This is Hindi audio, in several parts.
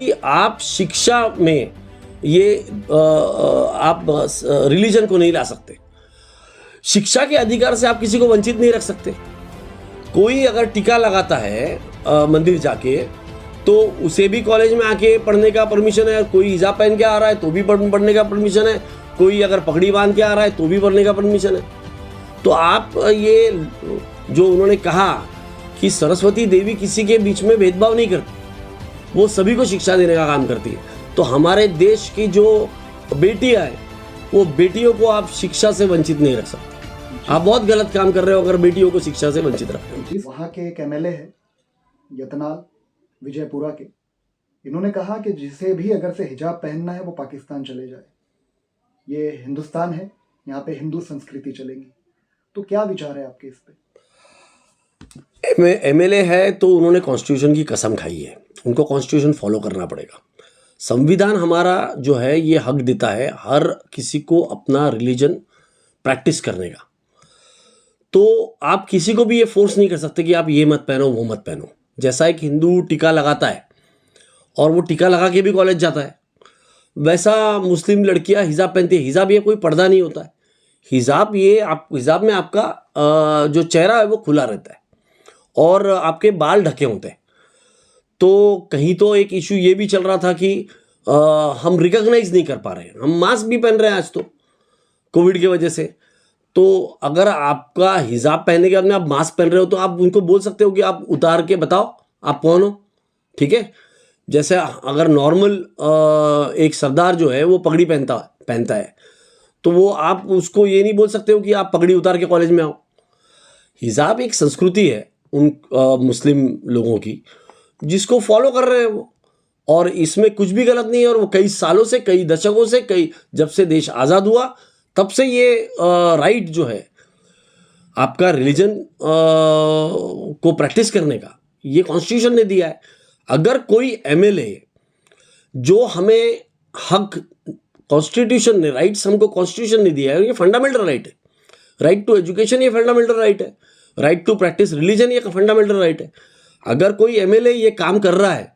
कि आप शिक्षा में ये आप रिलीजन को नहीं ला सकते। शिक्षा के अधिकार से आप किसी को वंचित नहीं रख सकते। कोई अगर टीका लगाता है मंदिर जाके तो उसे भी कॉलेज में आके पढ़ने का परमिशन है। कोई हिजाब पहन के आ रहा है तो भी पढ़ने का परमिशन है। कोई अगर पगड़ी बांध के आ रहा है तो भी पढ़ने का परमिशन है। तो आप ये जो उन्होंने कहा कि सरस्वती देवी किसी के बीच में भेदभाव नहीं करती, वो सभी को शिक्षा देने का काम करती है। तो हमारे देश की जो बेटियां हैं वो बेटियों को आप शिक्षा से वंचित नहीं रख सकते। आप बहुत गलत काम कर रहे हो अगर बेटियों को शिक्षा से वंचित रख रहे हो। वहाँ के एक एमएलए है यतनाल विजयपुरा के, इन्होंने कहा कि जिसे भी अगर से हिजाब पहनना है वो पाकिस्तान चले जाए। ये हिंदुस्तान है, यहाँ पे हिंदू संस्कृति चलेगी। तो क्या विचार है आपके इस पे? एमएलए है तो उन्होंने कॉन्स्टिट्यूशन की कसम खाई है, उनको कॉन्स्टिट्यूशन फॉलो करना पड़ेगा। संविधान हमारा जो है ये हक देता है हर किसी को अपना रिलीजन प्रैक्टिस करने का। तो आप किसी को भी ये फोर्स नहीं कर सकते कि आप ये मत पहनो वो मत पहनो। जैसा एक हिंदू टीका लगाता है और वो टीका लगा के भी कॉलेज जाता है, वैसा मुस्लिम लड़कियां हिजाब पहनती है। हिजाब ये कोई पर्दा नहीं होता है। हिजाब हिजाब में आपका जो चेहरा है वो खुला रहता है और आपके बाल ढके होते हैं। तो कहीं तो एक इशू ये भी चल रहा था कि हम रिकॉग्नाइज नहीं कर पा रहे हैं। हम मास्क भी पहन रहे हैं आज तो कोविड की वजह से। तो अगर आपका हिजाब पहनने के बाद में आप मास्क पहन रहे हो तो आप उनको बोल सकते हो कि आप उतार के बताओ आप कौन हो, ठीक है। जैसे अगर नॉर्मल एक सरदार जो है वो पगड़ी पहनता है तो वो आप उसको ये नहीं बोल सकते हो कि आप पगड़ी उतार के कॉलेज में आओ। हिजाब एक संस्कृति है उन मुस्लिम लोगों की जिसको फॉलो कर रहे हैं वो, और इसमें कुछ भी गलत नहीं है। और वो कई सालों से, कई दशकों से, जब से देश आज़ाद हुआ तब से ये राइट जो है आपका रिलीजन को प्रैक्टिस करने का ये कॉन्स्टिट्यूशन ने दिया है। अगर कोई एमएलए जो हमें हक कॉन्स्टिट्यूशन ने राइट्स हमको कॉन्स्टिट्यूशन ने दिया है, ये फंडामेंटल राइट है। राइट टू एजुकेशन ये फंडामेंटल राइट है। राइट टू प्रैक्टिस रिलीजन ये फंडामेंटल राइट है। अगर कोई एमएलए ये काम कर रहा है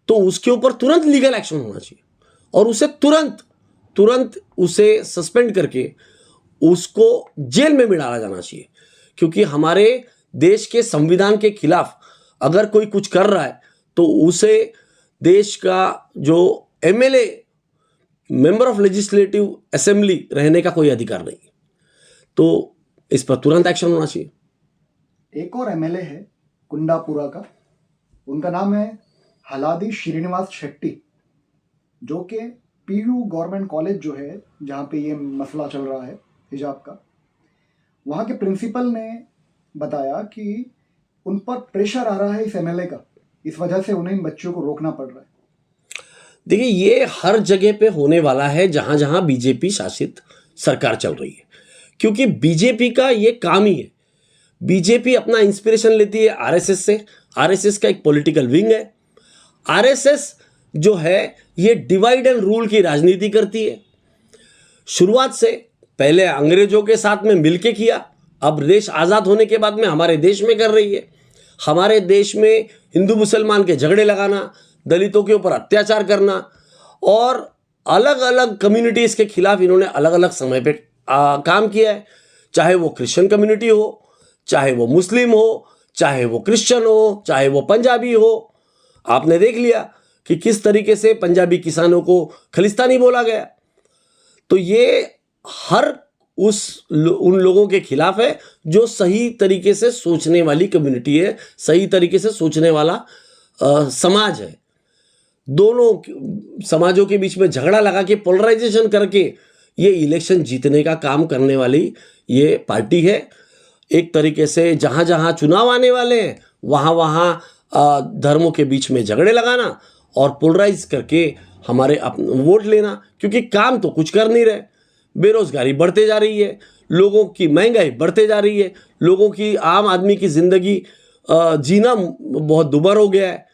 तो उसके ऊपर तुरंत लीगल एक्शन होना चाहिए और उसे तुरंत उसे सस्पेंड करके उसको जेल में भी डाला जाना चाहिए। क्योंकि हमारे देश के संविधान के खिलाफ अगर कोई कुछ कर रहा है तो उसे देश का जो MLA member of legislative assembly रहने का कोई अधिकार नहीं। तो इस पर तुरंत एक्शन होना चाहिए। एक और एमएलए है कुंडापुरा का, उनका नाम है हलादी श्रीनिवास शेट्टी, जो कि पीयू गवर्नमेंट कॉलेज जो है जहाँ पे ये मसला चल रहा है हिजाब का, वहाँ के प्रिंसिपल ने बताया कि उन पर प्रेशर आ रहा है इस एमएलए का, इस वजह से उन्हें इन बच्चों को रोकना पड़ रहा है। देखिए ये हर जगह पे होने वाला है जहाँ जहाँ बीजेपी शासित सरकार चल रही है, क्योंकि बीजेपी का ये काम ही है। बीजेपी अपना इंस्पिरेशन लेती है आरएसएस से। आरएसएस का एक पॉलिटिकल विंग है। आरएसएस जो है ये डिवाइड एंड रूल की राजनीति करती है। शुरुआत से पहले अंग्रेजों के साथ में मिलके किया, अब देश आज़ाद होने के बाद में हमारे देश में कर रही है। हमारे देश में हिंदू मुसलमान के झगड़े लगाना, दलितों के ऊपर अत्याचार करना और अलग अलग कम्युनिटीज़ के खिलाफ इन्होंने अलग अलग समय पे काम किया है। चाहे वो क्रिश्चियन कम्युनिटी हो, चाहे वो मुस्लिम हो, चाहे वो क्रिश्चियन हो, चाहे वो पंजाबी हो। आपने देख लिया कि किस तरीके से पंजाबी किसानों को खलिस्तानी बोला गया। तो ये हर उन लोगों के खिलाफ है जो सही तरीके से सोचने वाली कम्युनिटी है, सही तरीके से सोचने वाला समाज है। दोनों समाजों के बीच में झगड़ा लगा के पोलराइजेशन करके ये इलेक्शन जीतने का काम करने वाली ये पार्टी है। एक तरीके से जहाँ जहाँ चुनाव आने वाले हैं वहाँ वहाँ धर्मों के बीच में झगड़े लगाना और पोलराइज करके हमारे वोट लेना, क्योंकि काम तो कुछ कर नहीं रहे। बेरोजगारी बढ़ते जा रही है, लोगों की महंगाई बढ़ते जा रही है, लोगों की आम आदमी की ज़िंदगी जीना बहुत दुभर हो गया है।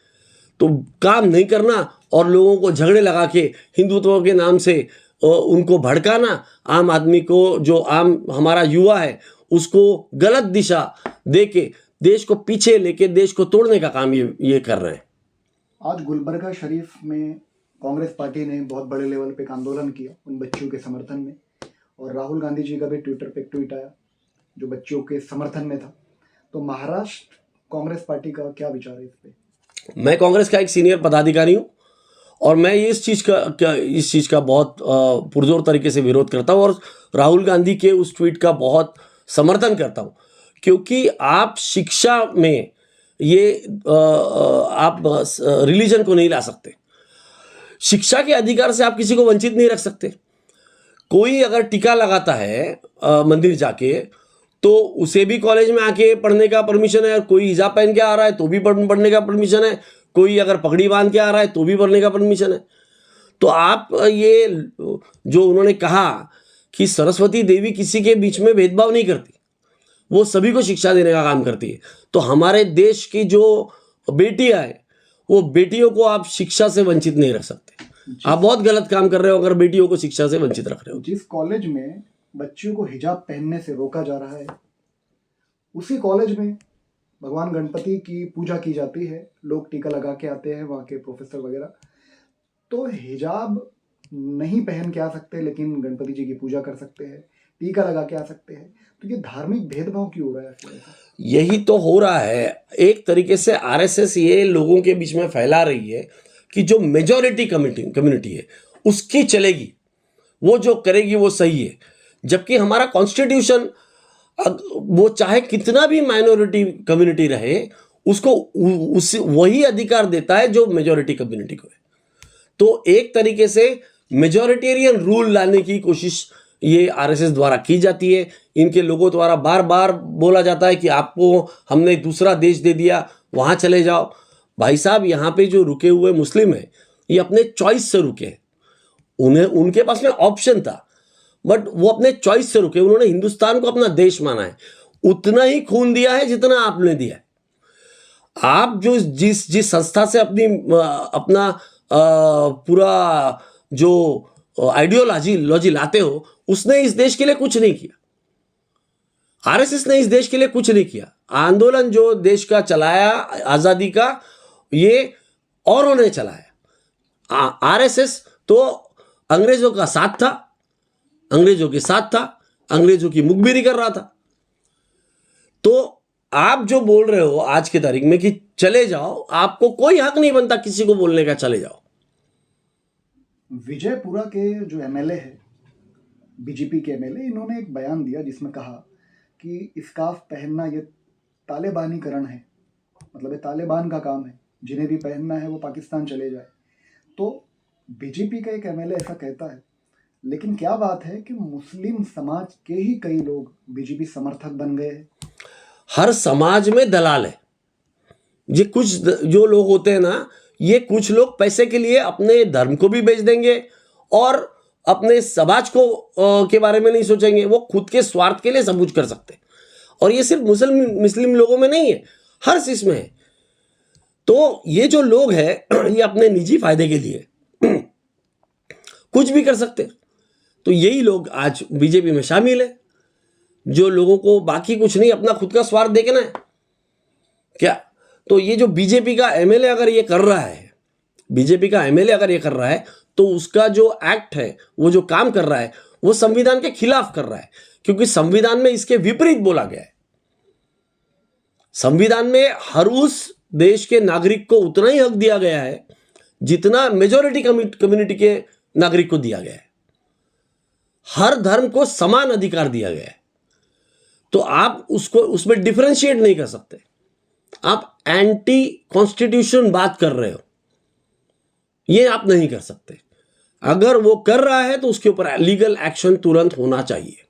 तो काम नहीं करना और लोगों को झगड़े लगा के हिंदुत्व के नाम से उनको भड़काना, आम आदमी को, जो आम हमारा युवा है उसको गलत दिशा दे के देश को पीछे लेके देश को तोड़ने का काम ये कर रहे हैं। आज गुलबर्गा शरीफ में कांग्रेस पार्टी ने बहुत बड़े लेवल पे एक आंदोलन किया उन बच्चियों के समर्थन में, और राहुल गांधी जी का भी ट्विटर पे एक ट्वीट आया जो बच्चियों के समर्थन में था। तो महाराष्ट्र कांग्रेस पार्टी का क्या विचार है इस पे? मैं कांग्रेस का एक सीनियर पदाधिकारी हूं और मैं इस चीज़ का बहुत पुरजोर तरीके से विरोध करता हूं और राहुल गांधी के उस ट्वीट का बहुत समर्थन करता हूं, क्योंकि आप शिक्षा में ये आप रिलीजन को नहीं ला सकते। शिक्षा के अधिकार से आप किसी को वंचित नहीं रख सकते। कोई अगर टीका लगाता है मंदिर जाके तो उसे भी कॉलेज में आके पढ़ने का परमिशन है, और कोई हिजाब पहन के आ रहा है तो भी पढ़ने का परमिशन है, कोई अगर पगड़ी बांध के आ रहा है तो भी पढ़ने का परमिशन है। तो आप ये जो उन्होंने कहा कि सरस्वती देवी किसी के बीच में भेदभाव नहीं करती, वो सभी को शिक्षा देने का काम करती है। तो हमारे देश की जो बेटियां हैं वो बेटियों को आप शिक्षा से वंचित नहीं रख सकते। आप बहुत गलत काम कर रहे हो अगर बेटियों को शिक्षा से वंचित रख रहे हो। जिस कॉलेज में बच्चियों को हिजाब पहनने से रोका जा रहा है, उसी कॉलेज में भगवान गणपति की पूजा की जाती है, लोग टीका लगा के आते हैं, वहाँ के प्रोफेसर वगैरह। तो हिजाब नहीं पहन के आ सकते लेकिन गणपति जी की पूजा कर सकते हैं, टीका लगा के आ सकते हैं। तो ये धार्मिक भेदभाव क्यों हो रहा है? यही तो हो रहा है। एक तरीके से आरएसएस ये लोगों के बीच में फैला रही है कि जो मेजॉरिटी कम्युनिटी है उसकी चलेगी, वो जो करेगी वो सही है, जबकि हमारा कॉन्स्टिट्यूशन वो चाहे कितना भी माइनॉरिटी कम्युनिटी रहे उसको वही अधिकार देता है जो मेजॉरिटी कम्युनिटी को है। तो एक तरीके से मेजॉरिटेरियन रूल लाने की कोशिश ये आरएसएस द्वारा की जाती है। इनके लोगों द्वारा बार बार बोला जाता है कि आपको हमने दूसरा देश दे दिया, वहाँ चले जाओ। भाई साहब, यहाँ पे जो रुके हुए मुस्लिम हैं ये अपने चॉइस से रुके हैं। उनके पास में ऑप्शन था बट वो अपने चॉइस से रुके। उन्होंने हिंदुस्तान को अपना देश माना है, उतना ही खून दिया है जितना आपने दिया है। आप जो जिस संस्था से अपना पूरा जो आइडियोलॉजी लाते हो उसने इस देश के लिए कुछ नहीं किया। आरएसएस ने इस देश के लिए कुछ नहीं किया। आंदोलन जो देश का चलाया आजादी का, ये औरों ने चलाया। आरएसएस तो अंग्रेजों का साथ था, अंग्रेजों के साथ था, अंग्रेजों की मुखबिरी कर रहा था। तो आप जो बोल रहे हो आज की तारीख में कि चले जाओ, आपको कोई हक नहीं बनता किसी को बोलने का चले जाओ। विजयपुरा के जो एमएलए है, बीजेपी के एमएलए, इन्होंने एक बयान दिया जिसमें कहा कि स्कार्फ पहनना ये तालिबानीकरण है, मतलब ये तालिबान का काम है, जिन्हें भी पहनना है वो पाकिस्तान चले जाए। तो बीजेपी का एक एमएलए ऐसा कहता है, लेकिन क्या बात है कि मुस्लिम समाज के ही कई लोग बीजेपी समर्थक बन गए हैं। हर समाज में दलाल है। ये कुछ जो लोग होते हैं ना, ये कुछ लोग पैसे के लिए अपने धर्म को भी बेच देंगे और अपने समाज को के बारे में नहीं सोचेंगे। वो खुद के स्वार्थ के लिए सब कुछ कर सकते हैं। और ये सिर्फ मुस्लिम लोगों में नहीं है, हर चीज में है। तो ये जो लोग हैं ये अपने निजी फायदे के लिए कुछ भी कर सकते हैं। तो यही लोग आज बीजेपी में शामिल है, जो लोगों को बाकी कुछ नहीं, अपना खुद का स्वार्थ देखना है क्या। तो ये जो बीजेपी का एमएलए अगर ये कर रहा है, बीजेपी का एमएलए अगर ये कर रहा है, तो उसका जो एक्ट है, वो जो काम कर रहा है, वो संविधान के खिलाफ कर रहा है, क्योंकि संविधान में इसके विपरीत बोला गया है। संविधान में हर उस देश के नागरिक को उतना ही हक दिया गया है जितना मेजॉरिटी कम्युनिटी के नागरिक को दिया गया है। हर धर्म को समान अधिकार दिया गया है। तो आप उसको उसमें डिफरेंशिएट नहीं कर सकते। आप एंटी कॉन्स्टिट्यूशन बात कर रहे हो, ये आप नहीं कर सकते। अगर वो कर रहा है तो उसके ऊपर लीगल एक्शन तुरंत होना चाहिए।